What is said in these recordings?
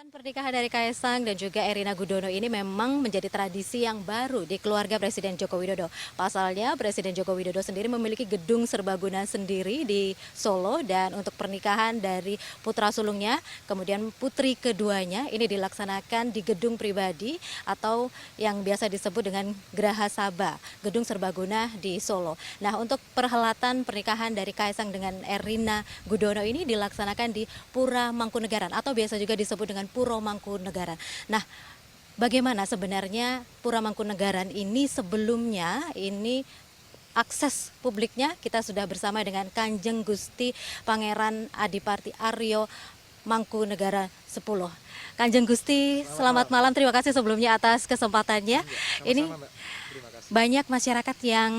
Pernikahan dari Kaisang dan juga Erina Gudono ini memang menjadi tradisi yang baru di keluarga Presiden Joko Widodo. Pasalnya Presiden Joko Widodo sendiri memiliki gedung serbaguna sendiri di Solo dan untuk pernikahan dari putra sulungnya, kemudian putri keduanya ini dilaksanakan di gedung pribadi atau yang biasa disebut dengan Graha Saba, gedung serbaguna di Solo. Nah, untuk perhelatan pernikahan dari Kaisang dengan Erina Gudono ini dilaksanakan di Pura Mangkunegaran atau biasa juga disebut dengan Puro Mangkunegaran. Nah, bagaimana sebenarnya Pura Mangkunegaran ini sebelumnya ini akses publiknya kita sudah bersama dengan Kanjeng Gusti Pangeran Adiparti Aryo Mangkunegara 10. Kanjeng Gusti, selamat malam. Terima kasih sebelumnya atas kesempatannya. Ini Sama-sama, Mbak. Terima kasih. banyak masyarakat yang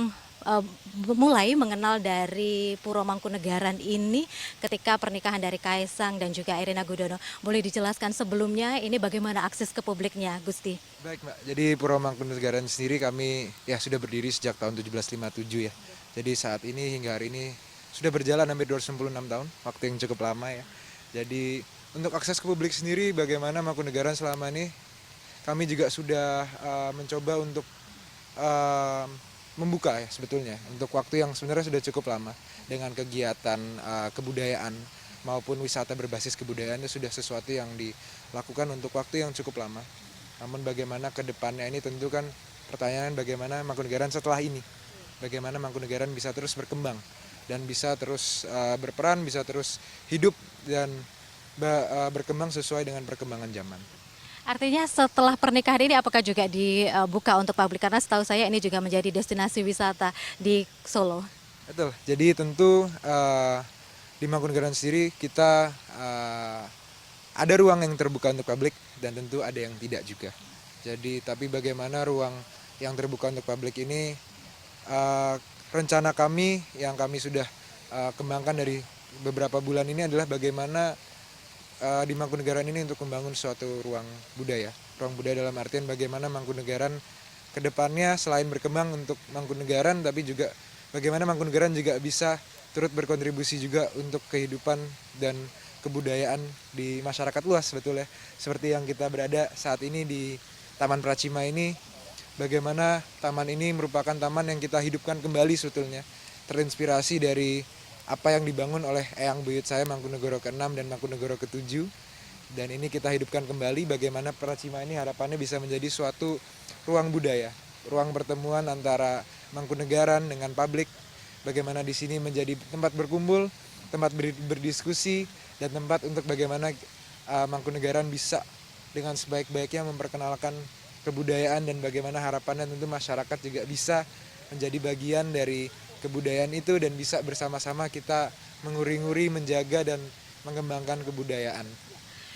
mulai mengenal dari Puro Mangkunegaran ini ketika pernikahan dari Kaisang dan juga Erina Gudono. Boleh dijelaskan sebelumnya ini bagaimana akses ke publiknya, Gusti? Baik, Mbak. Jadi Puro Mangkunegaran sendiri kami ya sudah berdiri sejak tahun 1757 ya. Jadi saat ini hingga hari ini sudah berjalan hampir 296 tahun, waktu yang cukup lama ya. Jadi untuk akses ke publik sendiri bagaimana Mangkunegaran selama ini kami juga sudah mencoba untuk eh, membuka ya sebetulnya untuk waktu yang sebenarnya sudah cukup lama dengan kegiatan kebudayaan maupun wisata berbasis kebudayaan itu sudah sesuatu yang dilakukan untuk waktu yang cukup lama. Namun bagaimana ke depannya ini tentu kan pertanyaan bagaimana Mangkunegaran setelah ini. Bagaimana Mangkunegaran bisa terus berkembang dan bisa terus berperan, bisa terus hidup dan berkembang sesuai dengan perkembangan zaman. Artinya setelah pernikahan ini apakah juga dibuka untuk publik? Karena setahu saya ini juga menjadi destinasi wisata di Solo. Betul. Jadi tentu di Mangkunegaran sendiri kita ada ruang yang terbuka untuk publik dan tentu ada yang tidak juga. Jadi tapi bagaimana ruang yang terbuka untuk publik ini rencana kami yang kami sudah kembangkan dari beberapa bulan ini adalah bagaimana di Mangkunegaran ini untuk membangun suatu ruang budaya. Ruang budaya dalam artian bagaimana Mangkunegaran ke depannya selain berkembang untuk Mangkunegaran tapi juga bagaimana Mangkunegaran juga bisa turut berkontribusi juga untuk kehidupan dan kebudayaan di masyarakat luas betul ya. Seperti yang kita berada saat ini di Taman Pracima ini, bagaimana taman ini merupakan taman yang kita hidupkan kembali sebetulnya. Terinspirasi dari apa yang dibangun oleh Eyang Buyut saya Mangkunegoro ke-6 dan Mangkunegoro ke-7. Dan ini kita hidupkan kembali bagaimana Pracima ini harapannya bisa menjadi suatu ruang budaya, ruang pertemuan antara Mangkunegaran dengan publik. Bagaimana di sini menjadi tempat berkumpul, tempat berdiskusi, dan tempat untuk bagaimana Mangkunegaran bisa dengan sebaik-baiknya memperkenalkan kebudayaan dan bagaimana harapannya tentu masyarakat juga bisa menjadi bagian dari kebudayaan itu dan bisa bersama-sama kita menguri-nguri, menjaga dan mengembangkan kebudayaan.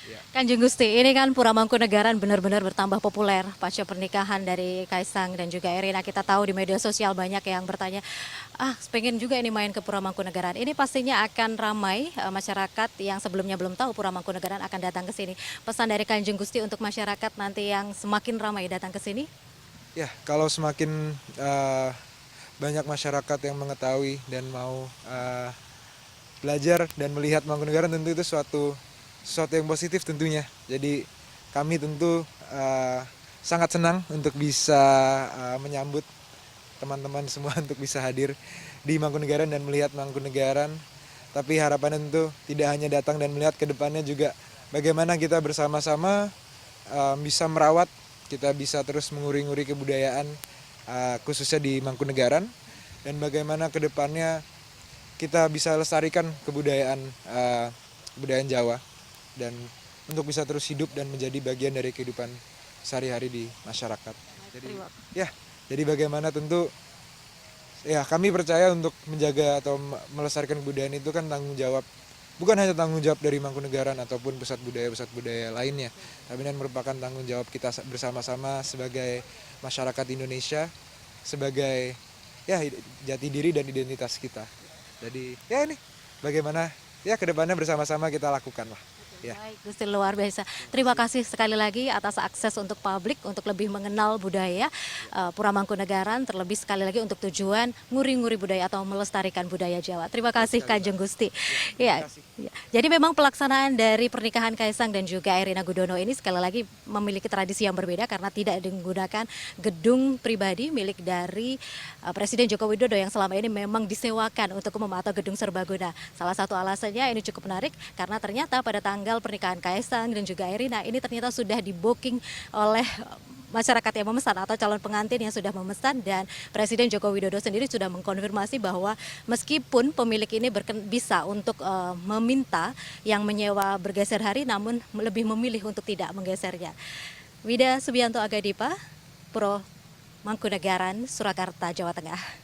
Ya. Kanjeng Gusti, ini kan Pura Mangkunegaran benar-benar bertambah populer pasca pernikahan dari Kaisang dan juga Erina. Kita tahu di media sosial banyak yang bertanya, pengen juga ini main ke Pura Mangkunegaran. Ini pastinya akan ramai masyarakat yang sebelumnya belum tahu Pura Mangkunegaran akan datang ke sini. Pesan dari Kanjeng Gusti untuk masyarakat nanti yang semakin ramai datang ke sini? Ya, kalau semakin banyak masyarakat yang mengetahui dan mau belajar dan melihat Mangkunegaran tentu itu sesuatu yang positif tentunya. Jadi kami tentu sangat senang untuk bisa menyambut teman-teman semua untuk bisa hadir di Mangkunegaran dan melihat Mangkunegaran. Tapi harapannya tentu tidak hanya datang dan melihat, ke depannya juga bagaimana kita bersama-sama bisa merawat, kita bisa terus menguri-nguri kebudayaan khususnya di Mangkunegaran, dan bagaimana ke depannya kita bisa lestarikan kebudayaan Jawa dan untuk bisa terus hidup dan menjadi bagian dari kehidupan sehari-hari di masyarakat. Jadi bagaimana tentu ya kami percaya untuk menjaga atau melestarikan kebudayaan itu kan tanggung jawab, bukan hanya tanggung jawab dari Mangkunegaran ataupun pusat budaya lainnya, tapi dan merupakan tanggung jawab kita bersama-sama sebagai masyarakat Indonesia, sebagai ya jati diri dan identitas kita. Jadi ya ini bagaimana ya kedepannya bersama-sama kita lakukan lah. Ya. Baik, Gusti, luar biasa. Terima kasih sekali lagi atas akses untuk publik untuk lebih mengenal budaya Pura Mangkunegaran, terlebih sekali lagi untuk tujuan nguri-nguri budaya atau melestarikan budaya Jawa. Terima kasih sekali, Kanjeng Gusti. terima Ya, kasih. ya. Jadi memang pelaksanaan dari pernikahan Kaisang dan juga Erina Gudono ini sekali lagi memiliki tradisi yang berbeda karena tidak menggunakan gedung pribadi milik dari Presiden Joko Widodo yang selama ini memang disewakan untuk umum atau gedung serbaguna. Salah satu alasannya ini cukup menarik karena ternyata pada tanggal pernikahan Kaisang dan juga Erina ini ternyata sudah di-booking oleh masyarakat yang memesan atau calon pengantin yang sudah memesan, dan Presiden Joko Widodo sendiri sudah mengkonfirmasi bahwa meskipun pemilik ini bisa untuk meminta yang menyewa bergeser hari, namun lebih memilih untuk tidak menggesernya. Wida Subianto Agadipa, Pro Mangkunegaran, Surakarta, Jawa Tengah.